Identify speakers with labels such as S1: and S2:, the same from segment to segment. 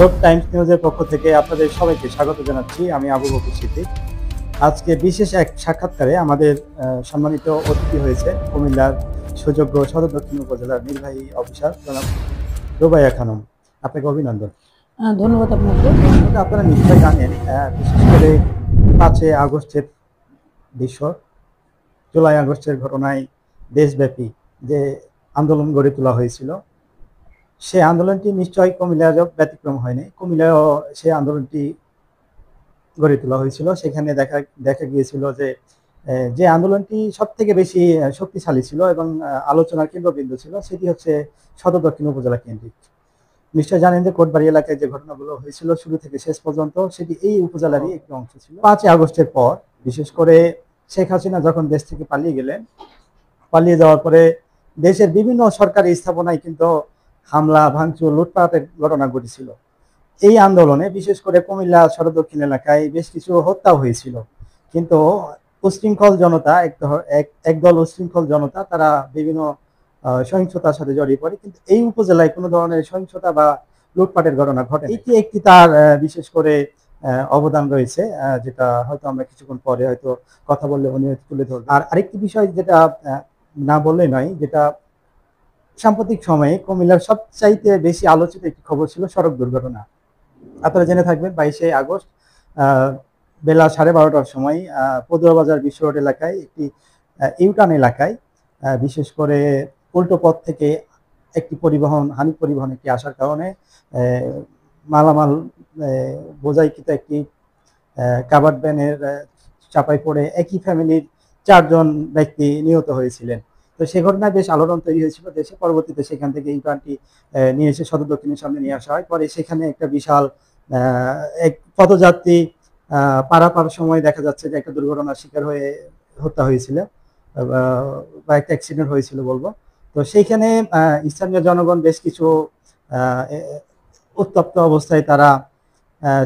S1: Dot Times নিউজের পক্ষ থেকে আপনাদের সবাইকে স্বাগত জানাচ্ছি। আমি আবু বকর সিদ্দিক। আজকে বিশেষ এক সাক্ষাৎকারে আমাদের সম্মানিত অতিথি হয়েছে কুমিল্লার সুযোগ্য সদর দক্ষিণ উপজেলার নির্বাহী অফিসার জনাব রুবাইয়া খানম। আপনাকে অভিনন্দন।
S2: ধন্যবাদ আপনাকে।
S1: আপনারা নিশ্চয় জানেন, বিশেষ করে 5 আগস্টের দৃশ্য, জুলাই আগস্টের ঘটনায় দেশব্যাপী যে আন্দোলন গড়ে তোলা হয়েছিল, সে আন্দোলনটি নিশ্চয়ই কুমিল্লার ব্যতিক্রম হয়নি। কুমিল্লায়ও সে আন্দোলনটি গড়ে তোলা হয়েছিল। সেখানে দেখা গিয়েছিল যে আন্দোলনটি সব থেকে বেশি শক্তিশালী ছিল এবং আলোচনার কেন্দ্রবিন্দু ছিল, সেটি হচ্ছে সদর দক্ষিণ উপজেলা কেন্দ্রিক। নিশ্চয় জানেন যে কোটবাড়ি এলাকায় যে ঘটনাগুলো হয়েছিল শুরু থেকে শেষ পর্যন্ত, সেটি এই উপজেলারই একটি অংশ ছিল। 5 আগস্টের পর বিশেষ করে শেখ হাসিনা যখন দেশ থেকে পালিয়ে গেলেন, পালিয়ে যাওয়ার পরে দেশের বিভিন্ন সরকারি স্থাপনায় কিন্তু হামলা, ভাঙচুর, লুটপাটের ঘটনা ঘটেছিল। এই আন্দোলনে বিশেষ করে কুমিল্লা সদর দক্ষিণ এলাকায় বেশ কিছু হত্যাও হয়েছিল। কিন্তু উশৃঙ্খল জনতা, একদল উশৃঙ্খল জনতা, তারা বিভিন্ন সহিংসতার সাথে জড়িয়ে পড়ে, কিন্তু এই উপজেলায় কোনো ধরনের সহিংসতা বা লুটপাটের ঘটনা ঘটে। এটি একটি তার বিশেষ করে অবদান রয়েছে, যেটা হয়তো আমরা কিছুক্ষণ পরে হয়তো কথা বললে উনি তুলে ধরবেন। আর আরেকটি বিষয় যেটা না বললে নয়, যেটা সাম্প্রতিক সময়ে কুমিল্লার সবচাইতে বেশি আলোচিত একটি খবর ছিল সড়ক দুর্ঘটনা। আপনারা জেনে থাকবেন 22 আগস্ট বেলা 12:30টার সময় পদুয়া বাজার বিশ্ব রোড এলাকায় একটি ইউটার্ন এলাকায় বিশেষ করে উল্টো পথ থেকে একটি হানি পরিবহন একটি আসার কারণে মালামাল বোঝাইকৃত একটি কাভার্ড ভ্যানের চাপায় পড়ে একই ফ্যামিলির 4 জন ব্যক্তি নিহত হয়েছিলেন। তো সে ঘটনায় বেশ আলোড়ন তৈরি হয়েছিল দেশে। পরবর্তীতে সেখান থেকে এই প্রাণটি নিয়ে এসে সদর দক্ষিণের সামনে নিয়ে আসা হয়। পরে সেখানে একটা বিশাল এক পদযাত্রী পারাপার সময় দেখা যাচ্ছে যে একটা দুর্ঘটনার শিকার হয়ে হত্যা হয়েছিল বা একটা অ্যাক্সিডেন্ট হয়েছিল বলবো। তো সেইখানে স্থানীয় জনগণ বেশ কিছু উত্তপ্ত অবস্থায় তারা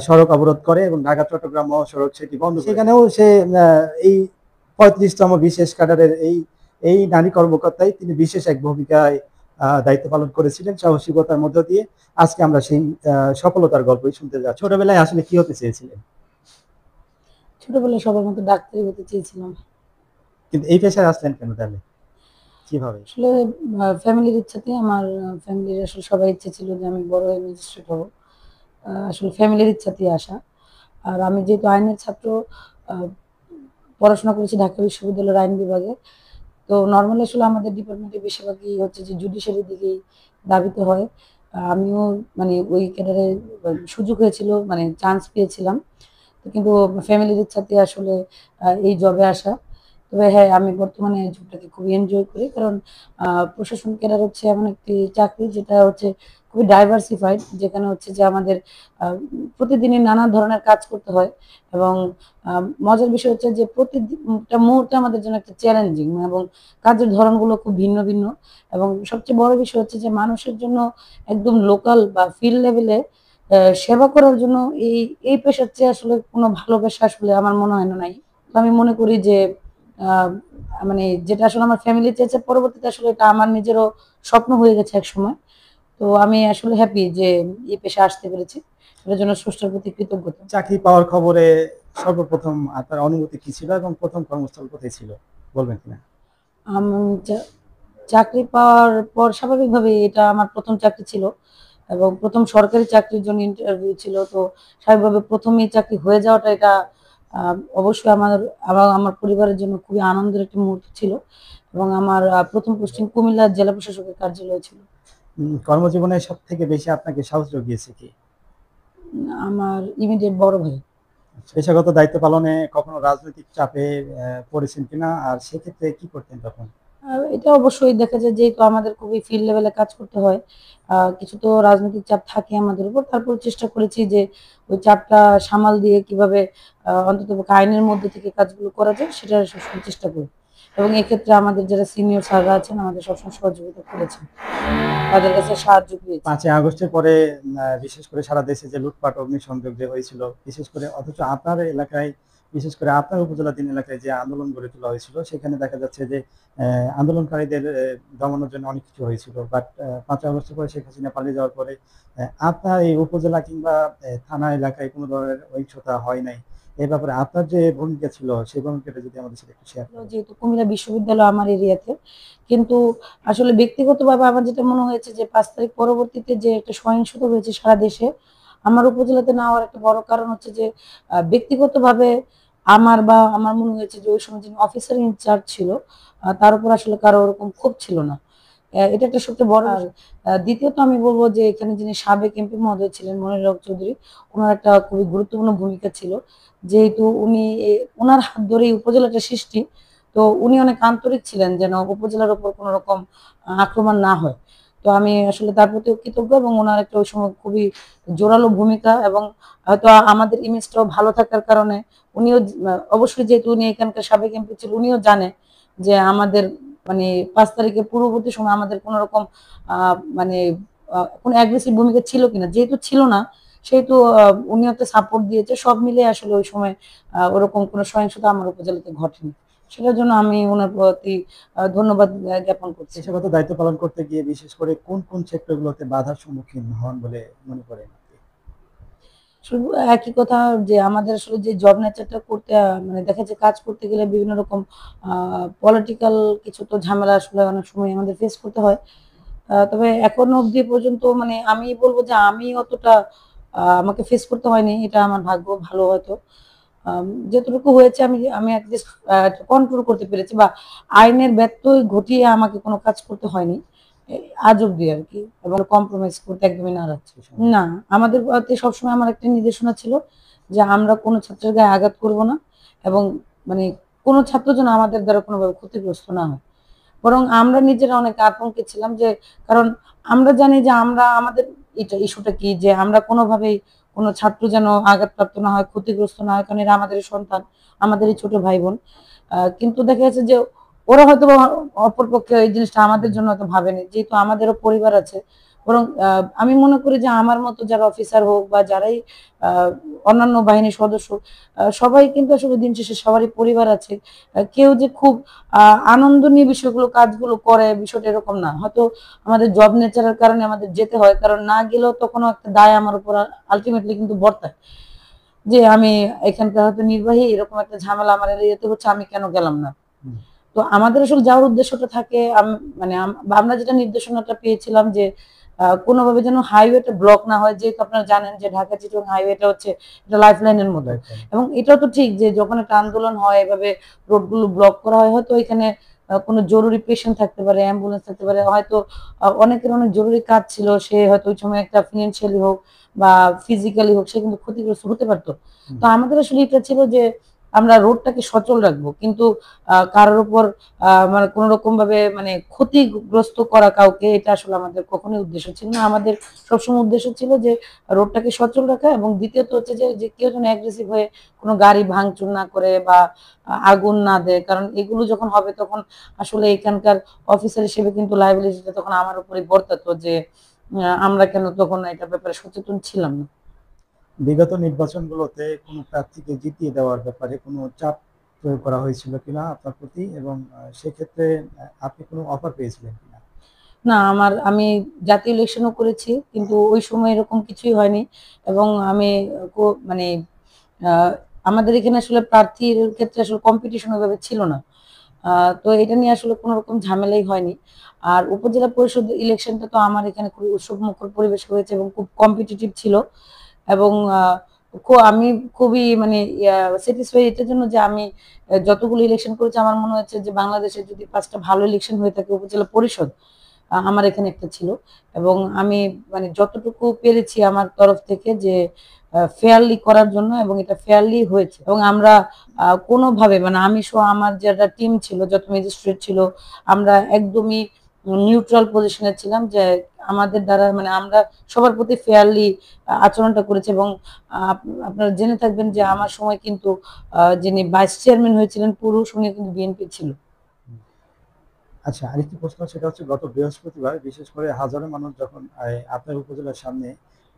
S1: সড়ক অবরোধ করে এবং ঢাকা চট্টগ্রাম মহাসড়ক সেটি বন্ধ। সেখানেও সে এই 35তম বিশেষ ক্যাডারের এই নারী কর্মকর্তাই তিনি বিশেষ এক ভূমিকায় দায়িত্ব পালন করেছিলেন সাহসিকতার মধ্য দিয়ে। আজকে আমরা সেই সফলতার গল্পই শুনতে যাচ্ছি। ছোটবেলায় আসলে কি হতে চেয়েছিলেন?
S2: ছোটবেলায় সবার মতো ডাক্তারি হতে চেয়েছিলাম।
S1: কিন্তু এই পেশায় আসলেন কেন তাহলে? কিভাবে?
S2: আসলে ফ্যামিলির ইচ্ছাতে, আমার ফ্যামিলির আসলে সবাই ইচ্ছে ছিল যে আমি বড় হয়ে ম্যাজিস্ট্রেট হব। আসলে ফ্যামিলির ইচ্ছাতেই আসা। আর আমি যেহেতু আইনের ছাত্র, পড়াশোনা করেছি ঢাকা বিশ্ববিদ্যালয়ের আইন বিভাগে। তো নর্মালি আসলে আমাদের ডিপার্টমেন্টে বেশিরভাগই হচ্ছে যে জুডিশিয়ারির দিকেই ধাবিত হয়। আমিও মানে ওই ক্যাডারে সুযোগ হয়েছিল, মানে চান্স পেয়েছিলাম। কিন্তু ফ্যামিলির ইচ্ছাতে আসলে এই জবে আসা। তবে হ্যাঁ, আমি বর্তমানে এই জবটাকে খুবই এনজয় করি। কারণ প্রশাসন ক্যাডার হচ্ছে এমন একটি চাকরি যেটা হচ্ছে খুবই ডাইভার্সিফাইড, যেখানে হচ্ছে যে আমাদের প্রতিদিনই নানা ধরনের কাজ করতে হয়। এবং মজার বিষয় হচ্ছে যে প্রতিটা মুহূর্তে আমাদের জন্য একটা চ্যালেঞ্জিং, এবং কাজের ধরনগুলো খুব ভিন্ন ভিন্ন। এবং সবচেয়ে বড় বিষয় হচ্ছে যে মানুষের জন্য একদম লোকাল বা ফিল্ড লেভেলে সেবা করার জন্য এই পেশার চেয়ে আসলে কোনো ভালো পেশা আসলে আমার মনে হয় না নাই। তো আমি মনে করি যে মানে যেটা আসলে আমার ফ্যামিলি চেয়েছে, পরবর্তীতে আসলে এটা আমার নিজেরও স্বপ্ন হয়ে গেছে একসময়। তো আমি আসলে হ্যাপি যে এই পেশা আসতে পেরেছি। এটার জন্য স্রষ্টার প্রতি কৃতজ্ঞতা।
S1: চাকরি পাওয়ার খবরে সর্বপ্রথম আপনার অনুভূতি কি ছিল এবং প্রথম কর্মস্থল কোথায় ছিল বলবেন কিনা?
S2: আমি চাকরি পাওয়ার পর স্বাভাবিকভাবে এটা আমার প্রথম চাকরি ছিল এবং প্রথম সরকারি চাকরির জন্য ইন্টারভিউ ছিল। তো স্বাভাবিকভাবে প্রথমেই চাকরি হয়ে যাওয়াটা, এটা অবশ্যই আমার পরিবারের জন্য খুবই আনন্দের একটি মুহূর্ত ছিল। এবং আমার প্রথম পোস্টিং কুমিল্লা জেলা প্রশাসকের কার্যালয়ে ছিল।
S1: কর্মজীবনে সব থেকে বেশি আপনাকে সাহস জুগিয়েছে কি?
S2: আমার ইমিডিয়েট বড় ভাই।
S1: পেশাগত দায়িত্ব পালনে কখনো রাজনৈতিক চাপে পড়েছেন কিনা, আর সেক্ষেত্রে কি করতেন তখন?
S2: এটা অবশ্যই দেখা যায়, যেহেতু আমাদের খুবই ফিল্ড লেভেলে কাজ করতে হয়, কিছু তো রাজনৈতিক চাপ থাকে আমাদের উপর। তারপর চেষ্টা করেছি যে ওই চাপটা সামাল দিয়ে কিভাবে অন্ততপক্ষে আইনের মধ্যে থেকে কাজগুলো করা যায়, সেটা সবসময় চেষ্টা করি। এবং এক্ষেত্রে আমাদের যারা সিনিয়র স্যাররা আছেন আমাদের সবসময় সহযোগিতা করেছেন, তাদের কাছে সাহায্য পেয়েছি।
S1: 5 আগস্টের পরে বিশেষ করে সারা দেশে যে লুটপাট, অগ্নিসংযোগ যে হয়েছিল, বিশেষ করে, অথচ আপনার এলাকায় বিশেষ করে আপনার উপজেলা ৩ এলাকায় যে আন্দোলন গড়ে তোলা হয়েছিল, সেখানে দেখা যাচ্ছে যে আন্দোলনকারীদের দমনের জন্য অনেক কিছু হয়েছিল, বাট ৫ই আগস্টের পরে শেখ হাসিনা পালিয়ে যাওয়ার পরে আপনার এই উপজেলা কিংবা থানা এলাকায় কোনো ধরনের অহিংসতা হয় নাই। এই ব্যাপারে আপনার যে ভূমিকা ছিল, সেই ভূমিকাটা যদি আমাদের সাথে একটু শেয়ার করেন।
S2: যেহেতু কুমিল্লা বিশ্ববিদ্যালয় আমার এরিয়াতে, কিন্তু আসলে ব্যক্তিগতভাবে আমার যেটা মনে হয়েছে যে 5 তারিখ পরবর্তীতে যে একটা সহিংসতা হয়েছে সারা দেশে, আমার উপজেলাতে না হওয়ার একটা বড় কারণ হচ্ছে যে ব্যক্তিগতভাবে আমার মনে হয়েছে যে ওই সময় যিনি অফিসার ইনচার্জ ছিল, তার উপর আসলে কারো ওরকম ক্ষোভ ছিল না। এটা একটা সবচেয়ে বড়। আর দ্বিতীয়ত আমি বলবো যে এখানে যিনি সাবেক এমপি মহোদয় ছিলেন মনিরুল হক চৌধুরী, ওনার একটা খুবই গুরুত্বপূর্ণ ভূমিকা ছিল। যেহেতু উনি ওনার হাত ধরেই উপজেলাটা সৃষ্টি, তো উনি অনেক আন্তরিক ছিলেন যেন উপজেলার উপর কোনো রকম আক্রমণ না হয়। তো আমি আসলে তার প্রতিও কৃতজ্ঞ, এবং ওনার একটা ওই সময় খুবই জোরালো ভূমিকা, এবং হয়তো আমাদের ইমেজটাও ভালো থাকার কারণে উনিও অবশ্যই, যেহেতু উনি এখানকার সাবেক এমপি ছিল, উনিও জানে যে আমাদের মানে 5 তারিখের পূর্ববর্তী সময় আমাদের কোন রকম মানে কোনো অ্যাগ্রেসিভ ভূমিকা ছিল কিনা। যেহেতু ছিল না, সেহেতু উনিও একটা সাপোর্ট দিয়েছে। সব মিলে আসলে ওই সময় ওরকম কোনো সহিংসতা আমার উপজেলাতে ঘটেনি। সেটার জন্য আমি ওনার প্রতি ধন্যবাদ জ্ঞাপন করছি।
S1: পেশাগত দায়িত্ব পালন করতে গিয়ে বিশেষ করে কোন কোন সেক্টরগুলোতে বাধার সম্মুখীন হন বলে মনে করেন আপনি?
S2: শুধু একই কথা, যে আমাদের আসলে যে জব নেচারটা করতে মানে দেখা যায় কাজ করতে গেলে বিভিন্ন রকম পলিটিক্যাল কিছু তো ঝামেলা আসলে অনেক সময় আমাদের ফেস করতে হয়। তবে এখনো অবধি পর্যন্ত মানে আমি বলব যে আমি অতটা আমাকে ফেস করতে হয়নি। এটা আমার ভাগ্য ভালো হয়তো। যতটুকু হয়েছে আমি আমি এটলিস্ট কন্ট্রোল করতে পেরেছি, বা আইনের ব্যত্যয় ঘটিয়ে আমাকে কোনো কাজ করতে হয়নি। এ আজ অব্দি আরকি। এবং কম্প্রোমাইজ করতে একদমই নারাজ। না, আমাদের প্রতি সবসময় আমার একটা নির্দেশনা ছিল যে আমরা কোনো ছাত্রের গায়ে আঘাত করব না, এবং মানে কোনো ছাত্র যেন আমাদের দ্বারা কোনোভাবে ক্ষতিগ্রস্ত না হয়। বরং আমরা নিজেরা অনেক আতঙ্কে ছিলাম, যে কারণ আমরা জানি যে আমরা আমাদের ইস্যুটা কি, যে আমরা কোনোভাবেই কোনো ছাত্র যেন আঘাতপ্রাপ্ত না হয়, ক্ষতিগ্রস্ত না হয়, কারণ এরা আমাদেরই সন্তান, আমাদেরই ছোট ভাই বোন। কিন্তু দেখা যাচ্ছে যে ওরা হয়তো অপরপক্ষে এই জিনিসটা আমাদের জন্য হয়তো ভাবেনি, যেহেতু আমাদেরও পরিবার আছে। বরং আমি মনে করি যে আমার মতো যারা অফিসার হোক বা যারাই অন্যান্য বাহিনীর সদস্য, সবাই কিন্তু আসলে দিন শেষে সবারই পরিবার আছে। কেউ যে খুব আনন্দ নিয়ে বিষয়গুলো কাজগুলো করে, বিষয়টা এরকম না। হয়তো আমাদের জব নেচারের কারণে আমাদের যেতে হয়, কারণ না গেলেও তখনও একটা দায় আমার উপর আলটিমেটলি কিন্তু বর্তায়, যে আমি এখানকার হয়তো নির্বাহী, এরকম একটা ঝামেলা আমার এরিয়াতে হচ্ছে, আমি কেন গেলাম না। তো আমাদের আসলে যাওয়ার উদ্দেশ্যটা থাকে মানে আমরা যেটা নির্দেশনাটা পেয়েছিলাম যে কোনোভাবে যেন হাইওয়েটা ব্লক না হয়, যেহেতু আপনারা জানেন যে ঢাকা চিটাগং হাইওয়েটা হচ্ছে এটা লাইফ লাইনের মতো। এবং এটাও তো ঠিক যে যখন একটা আন্দোলন হয় এভাবে রোডগুলো ব্লক করা হয়, হয়তো এখানে কোনো জরুরি পেশেন্ট থাকতে পারে, অ্যাম্বুলেন্স থাকতে পারে, হয়তো অনেকের অনেক জরুরি কাজ ছিল, সে হয়তো ওই সময় একটা ফিনান্সিয়ালি হোক বা ফিজিক্যালি হোক সে কিন্তু ক্ষতিগ্রস্ত হতে পারতো। তো আমাদের আসলে এটা ছিল যে আমরা রোডটাকে সচল রাখবো, কিন্তু কারোর উপর মানে কোন রকম ভাবে মানে ক্ষতিগ্রস্ত করা কাউকে, এটা আসলে আমাদের কখনোই উদ্দেশ্য ছিল না। আমাদের সবসময় উদ্দেশ্য ছিল যে রোডটাকে সচল রাখা, এবং দ্বিতীয়ত হচ্ছে যে কেউ যেন অ্যাগ্রেসিভ হয়ে কোনো গাড়ি ভাঙচুর না করে বা আগুন না দেয়, কারণ এগুলো যখন হবে তখন আসলে এখানকার অফিসার হিসেবে কিন্তু লায়াবিলিটিটা তখন আমার উপরে বর্তাতো, যে আমরা কেন তখন এটা ব্যাপারে সচেতন ছিলাম না।
S1: বিগত নির্বাচনগুলোতে কোনো প্রার্থীকে জিতিয়ে দেওয়ার ব্যাপারে কোনো চাপ প্রয়োগ করা হয়েছিল কিনা আপনার প্রতি, এবং সেক্ষেত্রে আপনি কোনো অফার পেয়েছিলেন কিনা?
S2: না, আমি জাতীয় ইলেকশনও করেছি, কিন্তু ওই সময় এরকম কিছুই হয়নি। এবং আমি মানে আমাদের এখানে আসলে প্রার্থীর ক্ষেত্রে আসলে কম্পিটিশন ওইভাবে ছিল না। তো এটা নিয়ে আসলে কোনো রকম ঝামেলাই হয়নি। আর উপজেলা পরিষদ ইলেকশনটা তো আমার এখানে খুবই উৎসবমুখর পরিবেশ হয়েছে এবং খুব কম্পিটিটিভ ছিল। এবং আমি খুবই মানে স্যাটিসফাই এটার জন্য যে আমি যতগুলো ইলেকশন করেছি আমার মনে হচ্ছে যে বাংলাদেশে যদি 5টা ভালো ইলেকশন হয়ে থাকে উপজেলা পরিষদ, আমার এখানে একটা ছিল। এবং আমি মানে যতটুকু পেরেছি আমার তরফ থেকে যে ফেয়ারলি করার জন্য, এবং এটা ফেয়ারলি হয়েছে। এবং আমরা কোনোভাবে মানে আমি সহ আমার যারা টিম ছিল, যত ম্যাজিস্ট্রেট ছিল, আমরা একদমই নিউট্রাল পজিশনে ছিলাম, যে আমাদের দ্বারা মানে আমরা সবার প্রতি ফেয়ারলি আচরণটা করেছি। এবং আপনারা জেনে থাকবেন যে আমার সময় কিন্তু যিনি ভাইস চেয়ারম্যান হয়েছিলেন পুরুষ, উনি কিন্তু বিএনপি ছিল।
S1: আচ্ছা, আরেকটি প্রশ্ন, সেটা হচ্ছে গত বৃহস্পতিবার বিশেষ করে হাজারো মানুষ যখন আপনার উপজেলার সামনে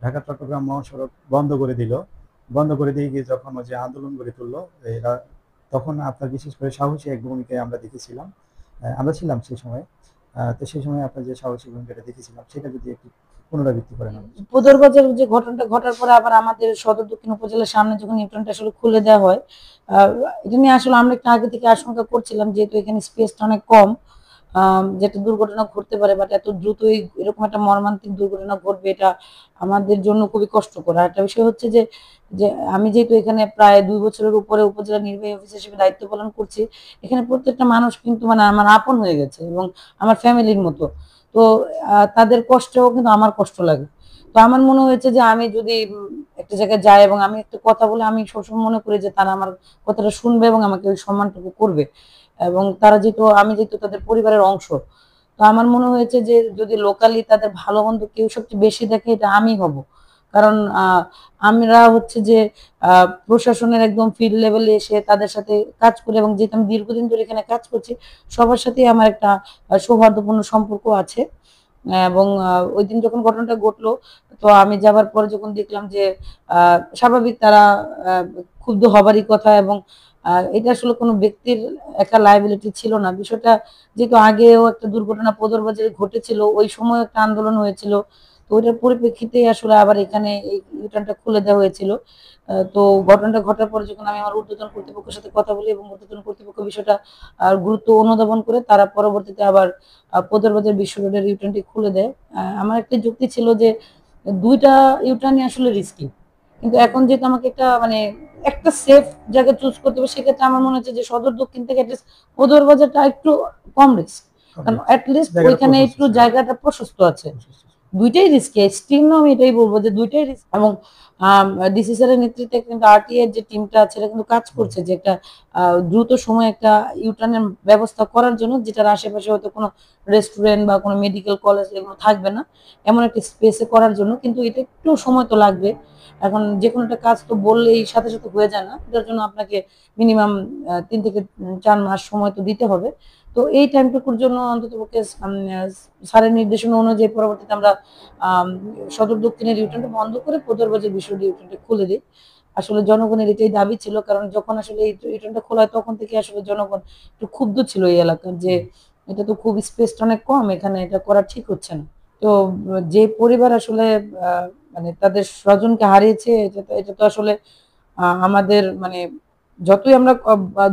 S1: ঢাকা চট্টগ্রাম মহাসড়ক বন্ধ করে দিল, বন্ধ করে দিয়ে গিয়ে যখন ওই যে আন্দোলন গড়ে তুললো এরা, তখন আপনার বিশেষ করে সাহসী এক ভূমিকায় আমরা দেখেছিলাম। আমরা ছিলাম সেই সময়। তো সেই সময় আপনার যে সাহসী ভূমিকাটা দেখেছিলাম সেটা যদি একটু পুনরাবৃত্তি করেন আমাদের।
S2: পদরবাজার যে ঘটনাটা ঘটার পরে আবার আমাদের সদর দক্ষিণ উপজেলার সামনে যখন নিউটনটা আসলে খুলে দেওয়া হয়, আহ, এটা নিয়ে আসলে আমরা একটু আগে থেকে আশঙ্কা করছিলাম, যেহেতু এখানে স্পেসটা অনেক কম, যেটা দুর্ঘটনা ঘটতে পারে, বাট এত দ্রুতই এরকম একটা মর্মান্তিক দুর্ঘটনা ঘটবে এটা আমাদের জন্য খুবই কষ্টকর। আর একটা বিষয় হচ্ছে যে যে আমি যেহেতু এখানে প্রায় 2 বছরের উপরে উপজেলা নির্বাহী অফিসার হিসেবে দায়িত্ব পালন করছি, এখানে প্রত্যেকটা মানুষ কিন্তু মানে আমার আপন হয়ে গেছে এবং আমার ফ্যামিলির মতো। তো তাদের কষ্টও কিন্তু আমার কষ্ট লাগে। তো আমার মনে হয়েছে যে আমি যদি একটা জায়গায় যাই এবং আমি একটা কথা বলে, আমি সবসময় মনে করি যে তারা আমার কথাটা শুনবে এবং আমাকে ওই সম্মানটুকু করবে। এবং তারা যেহেতু, আমি যেহেতু তাদের পরিবারের অংশ, তো আমার মনে হয়েছে যে যদি লোকালি তাদের ভালো মন্দ কেউ সবচেয়ে বেশি দেখে এটা আমি হব। কারণ আমরা হচ্ছে যে প্রশাসনের একদম ফিল্ড লেভেলে এসে তাদের সাথে কাজ করি, এবং যেহেতু আমি দীর্ঘদিন ধরে এখানে কাজ করছি, সবার সাথেই আমার একটা সৌহার্দ্যপূর্ণ সম্পর্ক আছে। এবং ওই দিন যখন ঘটনাটা ঘটলো, তো আমি যাবার পরে যখন দেখলাম যে স্বাভাবিক তারা ক্ষুব্ধ হবারই কথা, এবং এটা আসলে কোনো ব্যক্তির একটা লায়াবিলিটি ছিল না বিষয়টা। যেহেতু আগেও একটা দুর্ঘটনা পদর বাজারে ঘটেছিল, ওই সময় একটা আন্দোলন হয়েছিল, তো ওইটার পরিপ্রেক্ষিতে আসলে আবার এখানে এই ইউটার্নটা খুলে দেওয়া হয়েছিল। তো ঘটনাটা ঘটার পরে যখন আমি আমার ঊর্ধ্বতন কর্তৃপক্ষের সাথে কথা বলি, এবং ঊর্ধ্বতন কর্তৃপক্ষ বিষয়টা গুরুত্ব অনুধাবন করে তারা পরবর্তীতে আবার পদর বাজার বিশ্ব রোডের ইউটার্নটি খুলে দেয়। আমার একটা যুক্তি ছিল যে দুইটা ইউটার্নই আসলে রিস্কি, কিন্তু এখন যেহেতু আমাকে একটা মানে একটা সেফ জায়গা চুজ করতে হবে, সেক্ষেত্রে আমার মনে হচ্ছে যে সদর দক্ষিণ থেকে পদর বাজারটা একটু কম রিস্ক, কারণ অ্যাটলিস্ট ওইখানে একটু জায়গাটা প্রশস্ত আছে। দুইটাই রিস্কি, স্টিল না, আমি এটাই বলবো যে দুইটাই রিস্ক। এবং ডিসি স্যারের নেতৃত্বে কিন্তু আরটিআই এর যে টিমটা আছে সেটা কিন্তু কাজ করছে যে একটা দ্রুত সময়ে একটা ইউটার্নের ব্যবস্থা করার জন্য, যেটার আশেপাশে হয়তো কোনো রেস্টুরেন্ট বা কোনো মেডিকেল কলেজ এগুলো থাকবে না, এমন একটা স্পেসে করার জন্য। কিন্তু এটা একটু সময় তো লাগবে। এখন যে কোনো একটা কাজ তো বললেই সাথে সাথে হয়ে যায় না, এটার জন্য আপনাকে মিনিমাম 3 থেকে 4 মাস সময় তো দিতে হবে। তো এই টাইমটুকুর জন্য অন্ততপক্ষে স্যারের নির্দেশনা অনুযায়ী পরবর্তীতে আমরা সদর দক্ষিণের ইউটার্নটা বন্ধ করে পদরবাজার বিশ্ব ইউটার্নটা খুলে দিই। আসলে জনগণের এটাই দাবি ছিল, কারণ যখন আসলে এই ইউটার্নটা খোলা হয় তখন থেকে আসলে জনগণ একটু ক্ষুব্ধ ছিল এই এলাকার, যে এটা তো খুব স্পেসটা অনেক কম, এখানে এটা করা ঠিক হচ্ছে না। তো যে পরিবার আসলে মানে তাদের স্বজনকে হারিয়েছে, এটা তো আসলে আমাদের মানে যতই আমরা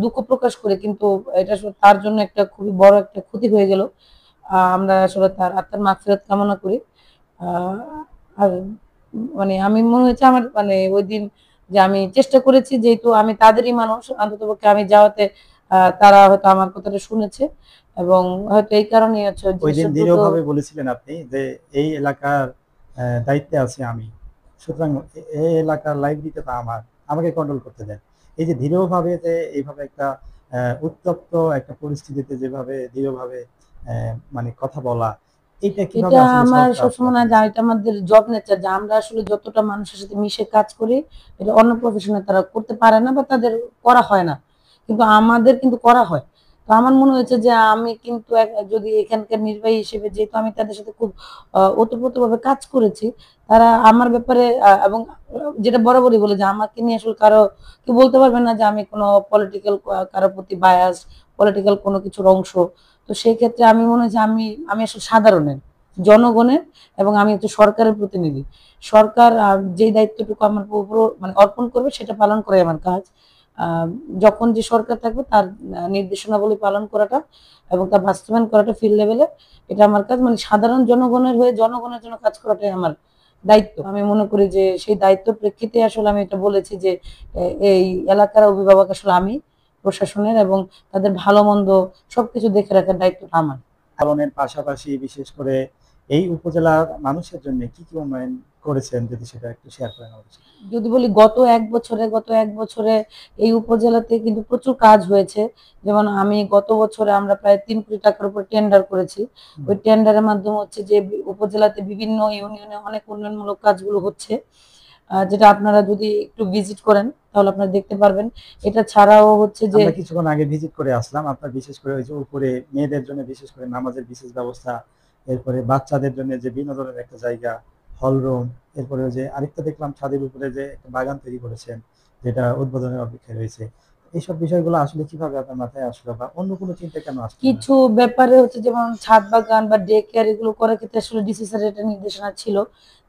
S2: দুঃখ প্রকাশ করি, কিন্তু এটা আসলে তার জন্য একটা খুবই বড় একটা ক্ষতি হয়ে গেল। আমরা আসলে তার আত্মার মাগফিরাত কামনা করি। আহ, আর মানে আমি মনে হয়েছে আমার মানে ওই দিন যে আমি চেষ্টা করেছি, যেহেতু আমি তাদেরই মানুষ, অন্ততপক্ষে আমি যাওয়াতে তারা হয়তো আমার কথাটা শুনেছে, এবং হয়তো এই কারণেই হচ্ছে
S1: ওই দিন
S2: জিনিসটা দ্রুত।
S1: দৃঢ়ভাবে বলেছিলেন আপনি যে এই এলাকার দায়িত্বে আছি আমি, সুতরাং এই এলাকার লাইব্রেরিটা আমার, আমাকে কন্ট্রোল করতে দেন। এই যে দৃঢ়ভাবে, যে এইভাবে একটা উত্তপ্ত একটা পরিস্থিতিতে যেভাবে দৃঢ়ভাবে মানে কথা বলা, এটা কিভাবে
S2: এটা
S1: আসলে
S2: আমার
S1: সহজটা আসলে
S2: সবসময় মনে হয়
S1: আপনি?
S2: যে এটা আমাদের জব নেচার, যে আমরা আসলে যতটা মানুষের সাথে মিশে কাজ করি, এটা অন্য প্রফেশনে তারা করতে পারে না বা তাদের করা হয় না, কিন্তু আমাদের কিন্তু করা হয়। তো আমার মনে হয়েছে যে আমি কিন্তু যদি এখানকার নির্বাহী হিসেবে, যেহেতু আমি তাদের সাথে খুব ওতপ্রোতভাবে কাজ করেছি, তারা আমার ব্যাপারে এবং যেটা বরাবরই বলে যে আমাকে নিয়ে আসলে কারো কেউ বলতে পারবে না যে আমি কোনো পলিটিক্যাল কারোর প্রতি বায়াস, পলিটিক্যাল কোনো কিছুর অংশ। তো সেই ক্ষেত্রে আমি মনে হয় যে আমি আমি আসলে সাধারণের, জনগণের, এবং আমি হচ্ছে সরকারের প্রতিনিধি। সরকার যে দায়িত্বটুকু আমার উপর মানে অর্পণ করবে সেটা পালন করাই আমার কাজ। যখন যে সরকার থাকবে তার নির্দেশনাবলী পালন করাটা এবং তা বাস্তবায়ন করাটা ফিল্ড লেভেলে, এটা আমার কাজ। মানে সাধারণ জনগণের হয়ে জনগণের জন্য কাজ করাটাই আমার দায়িত্ব। আমি মনে করি যে সেই দায়িত্বের প্রেক্ষিতে আসলে আমি এটা বলেছি যে এই এলাকার অভিভাবক আসলে আমি, প্রশাসনের, এবং তাদের ভালো মন্দ সবকিছু দেখে রাখার দায়িত্বটা আমার।
S1: পালনের পাশাপাশি বিশেষ করে এই উপজেলার মানুষের জন্য কি কি উন্নয়ন করেছেন, যদি সেটা একটু শেয়ার করেন আমাদের সাথে।
S2: যদি বলি গত এক বছরে এই উপজেলাতে কিন্তু প্রচুর কাজ হয়েছে। যেমন আমি গত বছরে আমরা প্রায় 3 কোটি টাকার উপর টেন্ডার করেছি। ওই টেন্ডারের মাধ্যমে হচ্ছে যে উপজেলাতে বিভিন্ন ইউনিয়নে অনেক উন্নয়নমূলক কাজগুলো হচ্ছে, যেটা আপনারা যদি একটু ভিজিট করেন তাহলে আপনারা দেখতে পারবেন। এটা ছাড়াও হচ্ছে যে
S1: আমরা কিছুক্ষণ আগে ভিজিট করে আসলাম আপনার, বিশেষ করে ওই যে উপরে মেয়েদের জন্য বিশেষ করে নামাজের বিশেষ ব্যবস্থা, এরপরে বাচ্চাদের জন্য যে বিনোদনের একটা জায়গা, হলরুম, এরপরে যে আরেকটা দেখলাম ছাদের উপরে যে একটা বাগান তৈরি করেছেন, যেটা উদ্বোধনের অপেক্ষায় রয়েছে। এইসব বিষয়গুলো আসলে কিভাবে আপনার মাথায় আসলো, বা অন্য কোনো চিন্তা কেন আসলো না?
S2: কিছু ব্যাপারে হচ্ছে যেমন ছাদ বাগান বা ডে কেয়ার এগুলো করার ক্ষেত্রে আসলে ডিসি স্যারের একটা নির্দেশনা ছিল,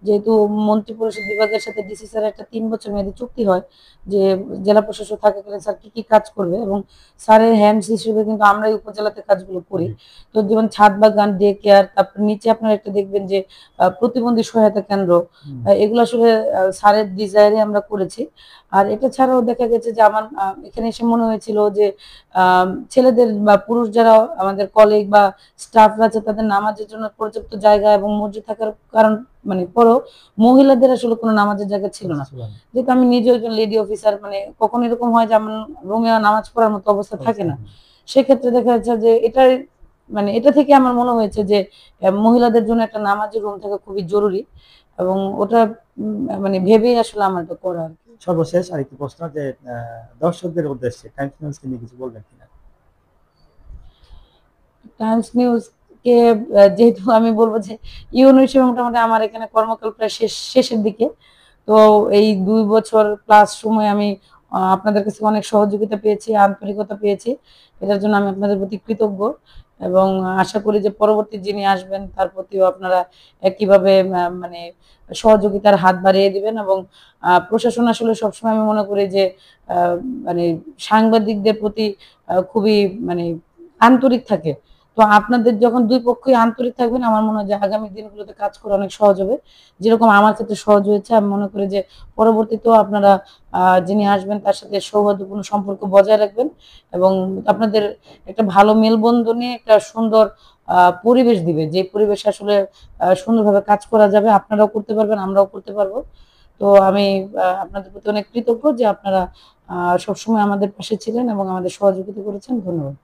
S2: যেহেতু মন্ত্রী পরিষদ বিভাগের সাথে ডিসি স্যারের একটা 3 বছর মেয়াদী চুক্তি হয় যে জেলা প্রশাসক থাকাকালীন স্যার কি কি কাজ করবে, এবং স্যারের হ্যান্ডস হিসেবে কিন্তু আমরাই উপজেলাতে কাজগুলো করি।
S1: জি।
S2: তো যেমন ছাদ বাগান, ডে কেয়ার, তারপর নিচে আপনারা একটা দেখবেন যে প্রতিবন্ধী সহায়তা কেন্দ্র,
S1: হুম।
S2: এগুলো আসলে স্যারের ডিজায়ারে আমরা করেছি। আর এটা ছাড়াও দেখা গেছে যে আমার এখানে এসে মনে হয়েছিল যে ছেলেদের বা পুরুষ যারা আমাদের কলিগ বা স্টাফরা আছে তাদের নামাজের জন্য পর্যাপ্ত জায়গা এবং মসজিদ থাকার কারণ মানে পরেও মহিলাদের আসলে কোনো নামাজের জায়গা ছিল
S1: আচ্ছা,
S2: না।
S1: ছিল না।
S2: যেহেতু আমি নিজেও একজন লেডি অফিসার, মানে কখনো এরকম হয় যে আমার রুমে নামাজ পড়ার মতো অবস্থা থাকে
S1: অবস্থা
S2: না।
S1: নেই।
S2: সেক্ষেত্রে দেখা যাচ্ছে যে এটাই মানে এটা থেকে আমার মনে হয়েছে যে মহিলাদের জন্য একটা নামাজের রুম থাকা খুবই জরুরি, এবং ওটা মানে ভেবেই আসলে আমার এটা করা আরকি।
S1: সর্বশেষ আরেকটি প্রশ্ন যে দর্শকদের উদ্দেশ্যে টাইমস নিউজকে নিয়ে কিছু বলবেন কিনা?
S2: টাইমস নিউজকে যেহেতু আমি বলব যে ইউনো হিসেবে মোটামুটি আমার এখানে কর্মকাল প্রায় শেষের দিকে। তো এই ২ বছর প্লাস সময় আমি আপনাদের কাছে অনেক সহযোগিতা পেয়েছি, আন্তরিকতা পেয়েছি। এটার জন্য আমি আপনাদের প্রতি কৃতজ্ঞ, এবং আশা করি যে পরবর্তী যিনি আসবেন তার প্রতিও আপনারা একইভাবে মানে সহযোগিতার হাত বাড়িয়ে দিবেন, এবং প্রশাসন আসলে সবসময় আমি মনে করি যে আ মানে সাংবাদিকদের প্রতি খুবই মানে আন্তরিক থাকে। তো আপনাদের যখন ২ পক্ষই আন্তরিক থাকবেন, আমার মনে হয় যে আগামী দিনগুলোতে কাজ করা অনেক সহজ হবে। যেরকম আমার ক্ষেত্রে সহজ হয়েছে, আমি মনে করি যে পরবর্তীতেও আপনারা যিনি আসবেন তার সাথে সৌহার্দ্যপূর্ণ সম্পর্ক বজায় রাখবেন, এবং আপনাদের একটা ভালো মেলবন্ধনে একটা সুন্দর আ পরিবেশ দিবে। যে পরিবেশে আসলে সুন্দরভাবে কাজ করা যাবে। আপনারাও করতে পারবেন, আমরাও করতে পারব। তো আমি আপনাদের প্রতি অনেক কৃতজ্ঞ যে আপনারা সবসময় আমাদের পাশে ছিলেন এবং আমাদের সহযোগিতা করেছেন। ধন্যবাদ।